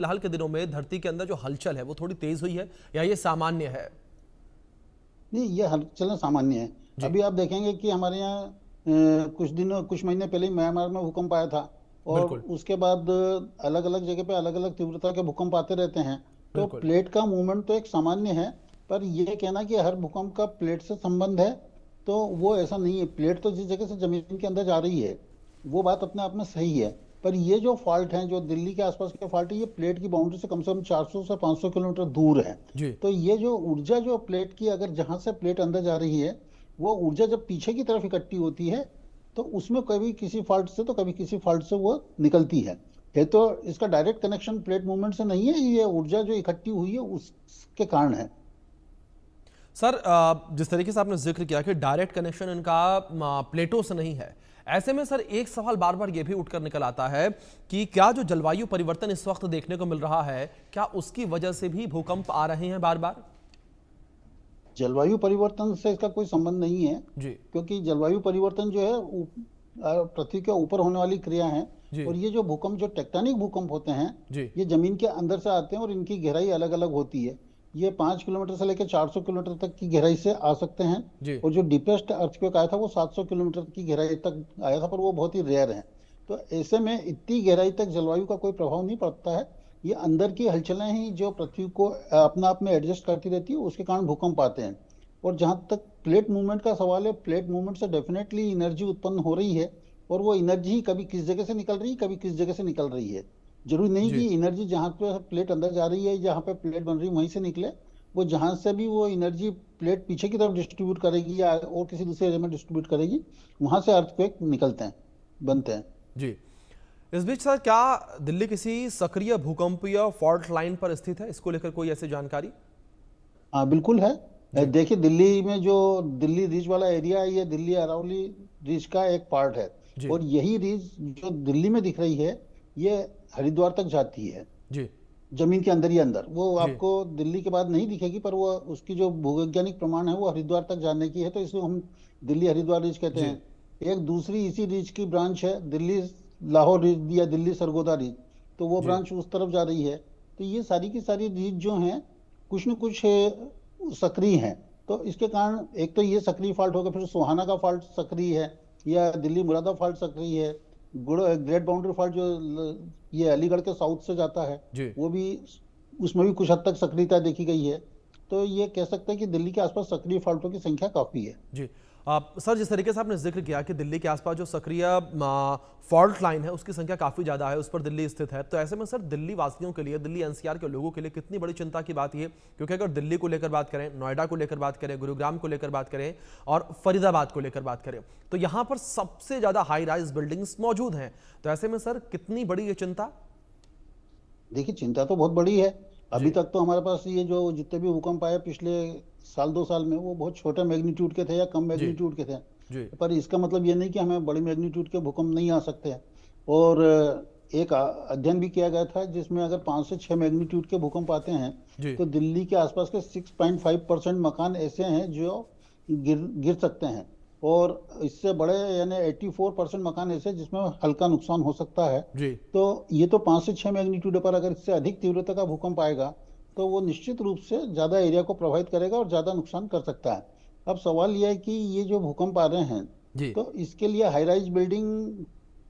फिलहाल के दिनों में धरती के अंदर जो हलचल है वो थोड़ी तेज हुई है या ये सामान्य है? नहीं, ये हलचलें सामान्य है। जी। अभी आप देखेंगे कि हमारे यहाँ कुछ महीने पहले ही म्यांमार में भूकंप आया था। और बिल्कुल। उसके बाद अलग अलग जगह पे अलग अलग तीव्रता के भूकंप आते रहते हैं। तो बिल्कुल। प्लेट का मूवमेंट तो एक सामान्य है। पर यह कहना कि हर भूकंप का प्लेट से संबंध है, तो वो ऐसा नहीं है। प्लेट तो जिस जगह से जमीन के अंदर जा रही है, वो बात अपने आप में सही है। पर ये जो फॉल्ट हैं, जो दिल्ली के आसपास के फॉल्ट है, ये प्लेट की बाउंड्री से कम 400 से 500 किलोमीटर दूर है। जी। तो ये जो ऊर्जा जो प्लेट की, अगर जहां से प्लेट अंदर जा रही है, वो ऊर्जा जब पीछे की तरफ इकट्ठी होती है, तो उसमें कभी किसी फॉल्ट से तो कभी किसी फॉल्ट से वो निकलती है। ये तो इसका डायरेक्ट कनेक्शन प्लेट मूवमेंट से नहीं है, ये ऊर्जा जो इकट्ठी हुई है उसके कारण है। सर, जिस तरीके से आपने जिक्र किया कि डायरेक्ट कनेक्शन इनका प्लेटों से नहीं है, ऐसे में सर एक सवाल बार बार ये भी उठकर निकल आता है कि क्या जो जलवायु परिवर्तन इस वक्त देखने को मिल रहा है, क्या उसकी वजह से भी भूकंप आ रहे हैं बार बार? जलवायु परिवर्तन से इसका कोई संबंध नहीं है। जी। क्योंकि जलवायु परिवर्तन जो है पृथ्वी के ऊपर होने वाली क्रिया है। जी। और ये जो भूकंप, जो टेक्टोनिक भूकंप होते हैं, जी। ये जमीन के अंदर से आते हैं और इनकी गहराई अलग अलग होती है। ये 5 किलोमीटर से लेकर 400 किलोमीटर तक की गहराई से आ सकते हैं। जी। और जो डीपेस्ट अर्थक्वेक आया था वो 700 किलोमीटर की गहराई तक आया था, पर वो बहुत ही रेयर है। तो ऐसे में इतनी गहराई तक जलवायु का कोई प्रभाव नहीं पड़ता है। ये अंदर की हलचलें ही जो पृथ्वी को अपना आप में एडजस्ट करती रहती है, उसके कारण भूकंप आते हैं। और जहां तक प्लेट मूवमेंट का सवाल है, प्लेट मूवमेंट से डेफिनेटली एनर्जी उत्पन्न हो रही है। और वो एनर्जी कभी किस जगह से निकल रही है, कभी किस जगह से निकल रही है। जरूरी नहीं जी। कि एनर्जी जहां पे प्लेट अंदर जा रही है, जहां पे प्लेट बन रही है, वहीं से निकले। वो जहां से भी वो एनर्जी प्लेट पीछे की तरफ डिस्ट्रीब्यूट करेगी या और किसी दूसरे एरिया में डिस्ट्रीब्यूट करेगी, वहां से अर्थक्वेक निकलते हैं, बनते हैं। जी। इस बीच सर, क्या दिल्ली किसी सक्रिय भूकंपीय फॉल्ट लाइन पर स्थित है? इसको लेकर कोई ऐसी जानकारी? हाँ, बिल्कुल है। जी। देखिए, दिल्ली में जो दिल्ली रिज वाला एरिया है, ये दिल्ली अरावली रिज का एक पार्ट है। जी। और यही रिज जो दिल्ली में दिख रही है, ये हरिद्वार तक जाती है। जी। जमीन के अंदर ही अंदर वो जी। आपको दिल्ली के बाद नहीं दिखेगी, पर वो उसकी जो भूवैज्ञानिक प्रमाण है वो हरिद्वार तक जाने की है, तो इसको हम दिल्ली हरिद्वार रिज कहते जी। हैं। एक दूसरी इसी रिज की ब्रांच है, दिल्ली लाहौर रिज या दिल्ली सरगोदा रिज। तो वो जी। ब्रांच उस तरफ जा रही है। तो ये सारी की सारी रिज जो हैं, कुछ न कुछ सक्रिय हैं। तो इसके कारण एक तो ये सक्रिय फॉल्ट होगा, फिर सोहाना का फॉल्ट सक्रिय है, या दिल्ली मुरादा फॉल्ट सक्रिय है। ग्रेट बाउंड्री फॉल्ट जो ये अलीगढ़ के साउथ से जाता है, जी। वो भी, उसमें भी कुछ हद तक सक्रियता देखी गई है। तो ये कह सकते हैं कि दिल्ली के आसपास सक्रिय फॉल्टों की संख्या काफी है। जी। सर, जिस तरीके से आपने जिक्र किया कि दिल्ली के आसपास जो सक्रिय फॉल्ट लाइन है उसकी संख्या काफी ज्यादा है, उस पर दिल्ली स्थित है, तो ऐसे में सर दिल्ली वासियों के लिए, दिल्ली एनसीआर के लोगों के लिए कितनी बड़ी चिंता की बात ये? क्योंकि अगर दिल्ली को लेकर बात करें, नोएडा को लेकर बात करें, गुरुग्राम को लेकर बात करें और फरीदाबाद को लेकर बात करें, तो यहां पर सबसे ज्यादा हाई राइज बिल्डिंग्स मौजूद हैं। तो ऐसे में सर कितनी बड़ी ये चिंता? देखिए, चिंता तो बहुत बड़ी है। अभी जी। तक तो हमारे पास ये जो जितने भी भूकंप आए पिछले साल 2 साल में, वो बहुत छोटे मैग्नीट्यूड के थे या कम जी। मैग्नीट्यूड के थे। जी। पर इसका मतलब ये नहीं कि हमें बड़ी मैग्नीट्यूड के भूकंप नहीं आ सकते हैं। और एक अध्ययन भी किया गया था, जिसमें अगर 5 से 6 मैग्नीट्यूड के भूकंप आते हैं, जी। तो दिल्ली के आसपास के 6.5% मकान ऐसे हैं जो गिर गिर सकते हैं। और इससे बड़े यानी 84% मकान ऐसे जिसमें हल्का नुकसान हो सकता है। जी। तो ये तो 5 से 6 मैग्नीट्यूड है, पर अगर इससे अधिक तीव्रता का भूकंप आएगा, तो वो निश्चित रूप से ज्यादा एरिया को प्रभावित करेगा और ज्यादा नुकसान कर सकता है। अब सवाल यह है कि ये जो भूकंप आ रहे हैं, जी। तो इसके लिए हाई राइज बिल्डिंग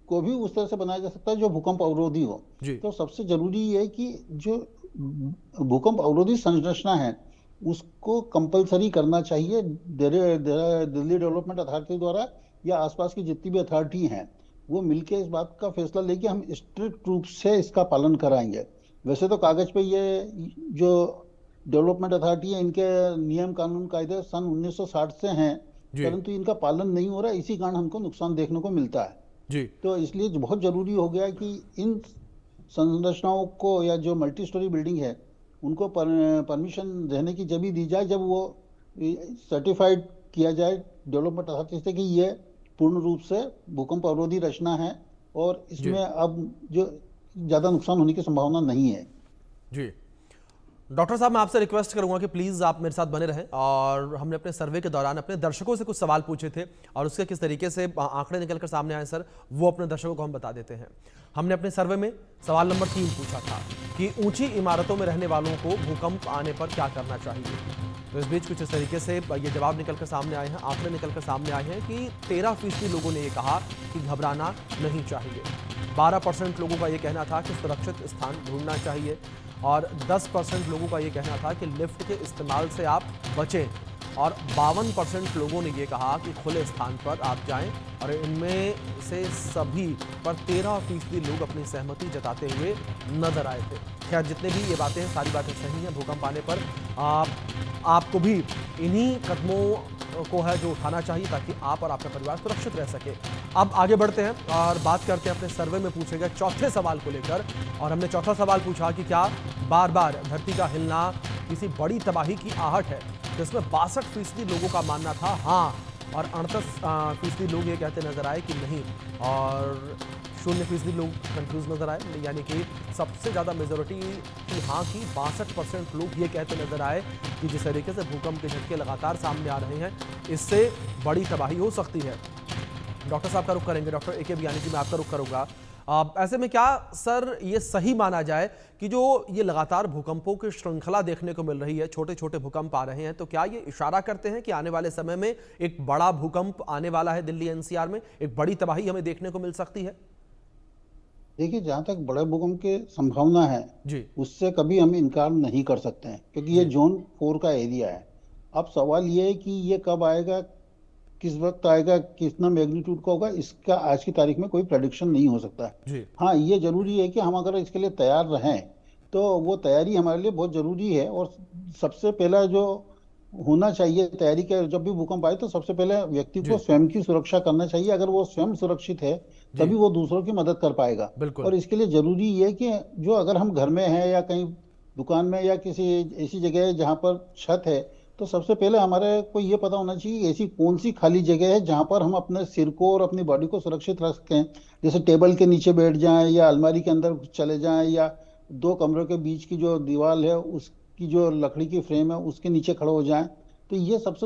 को भी उस तरह से बनाया जा सकता है जो भूकंप अवरोधी हो। जी। तो सबसे जरूरी ये है कि जो भूकंप अवरोधी संरचना है, उसको कंपलसरी करना चाहिए दिल्ली डेवलपमेंट अथॉरिटी द्वारा, या आसपास की जितनी भी अथॉरिटी हैं, वो मिलके इस बात का फैसला लेके हम स्ट्रिक्ट रूप से इसका पालन कराएंगे। वैसे तो कागज पे ये जो डेवलपमेंट अथॉरिटी है, इनके नियम कानून कायदे सन 1960 से हैं, जी। परंतु इनका पालन नहीं हो रहा है। इसी कारण हमको नुकसान देखने को मिलता है। जी। तो इसलिए बहुत जरूरी हो गया कि इन संरचनाओं को, या जो मल्टी स्टोरी बिल्डिंग है, उनको परमिशन रहने की जब भी दी जाए, जब वो सर्टिफाइड किया जाए डेवलपमेंट अथॉरिटी से कि ये पूर्ण रूप से भूकंप अवरोधी रचना है, और जी। इसमें अब जो ज्यादा नुकसान होने की संभावना नहीं है। जी। डॉक्टर साहब, मैं आपसे रिक्वेस्ट करूंगा कि प्लीज़ आप मेरे साथ बने रहें। और हमने अपने सर्वे के दौरान अपने दर्शकों से कुछ सवाल पूछे थे और उसके किस तरीके से आंकड़े निकलकर सामने आए सर, वो अपने दर्शकों को हम बता देते हैं। हमने अपने सर्वे में सवाल नंबर 3 पूछा था कि ऊंची इमारतों में रहने वालों को भूकंप आने पर क्या करना चाहिए। तो इस बीच कुछ इस तरीके से ये जवाब निकलकर सामने आए हैं, आंकड़े निकलकर सामने आए हैं कि 13% लोगों ने ये कहा कि घबराना नहीं चाहिए, 12% लोगों का ये कहना था कि सुरक्षित स्थान ढूंढना चाहिए और 10% लोगों का ये कहना था कि लिफ्ट के इस्तेमाल से आप बचें और 52% लोगों ने ये कहा कि खुले स्थान पर आप जाएं। और इनमें से सभी पर 13% लोग अपनी सहमति जताते हुए नजर आए थे। खैर, जितने भी ये बातें हैं, सारी बातें सही हैं। भूकंप आने पर आपको भी इन्हीं कदमों को है जो उठाना चाहिए ताकि आप और आपका परिवार सुरक्षित रह सके। अब आगे बढ़ते हैं और बात करते हैं अपने सर्वे में पूछे गए चौथे सवाल को लेकर। और हमने चौथा सवाल पूछा कि क्या बार बार धरती का हिलना किसी बड़ी तबाही की आहट है। जिसमें 62% लोगों का मानना था हाँ, और 38% लोग ये कहते नजर आए कि नहीं, और 0% लोग कंफ्यूज नजर आए। यानी कि सबसे ज़्यादा मेजोरिटी की हाँ की 62% लोग ये कहते नजर आए कि जिस तरीके से भूकंप के झटके लगातार सामने आ रहे हैं, इससे बड़ी तबाही हो सकती है। डॉक्टर साहब का रुख करेंगे, डॉक्टर ए के बियानी जी, मैं आपका रुख करूंगा। ऐसे में क्या सर ये सही माना जाए कि जो ये लगातार भूकंपों की श्रृंखला देखने को मिल रही है, छोटे छोटे भूकंप आ रहे हैं, तो क्या ये इशारा करते हैं कि आने वाले समय में एक बड़ा भूकंप आने वाला है दिल्ली एनसीआर में, एक बड़ी तबाही हमें देखने को मिल सकती है? देखिए, जहां तक बड़े भूकंप की संभावना है जी उससे कभी हम इनकार नहीं कर सकते हैं, क्योंकि ये जी जोन 4 का एरिया है। अब सवाल ये है कि ये कब आएगा, किस वक्त आएगा, कितना मैग्नीट्यूड का होगा, इसका आज की तारीख में कोई प्रेडिक्शन नहीं हो सकता है। जी हाँ, ये जरूरी है कि हम अगर इसके लिए तैयार रहें तो वो तैयारी हमारे लिए बहुत जरूरी है। और सबसे पहला जो होना चाहिए तैयारी के, जब भी भूकंप आए तो सबसे पहले व्यक्ति को जी स्वयं की सुरक्षा करना चाहिए। अगर वो स्वयं सुरक्षित है जी तभी वो दूसरों की मदद कर पाएगा। बिल्कुल और इसके लिए जरूरी ये कि जो अगर हम घर में हैं या कहीं दुकान में या किसी ऐसी जगह है जहाँ पर छत है, तो सबसे पहले हमारे को ये पता होना चाहिए ऐसी कौन सी खाली जगह है जहाँ पर हम अपने सिर को और अपनी बॉडी को सुरक्षित रख सकें। जैसे टेबल के नीचे बैठ जाएं या अलमारी के अंदर चले जाएं या दो कमरों के बीच की जो दीवार है उसकी जो लकड़ी की फ्रेम है उसके नीचे खड़े हो जाएं। तो ये सबसे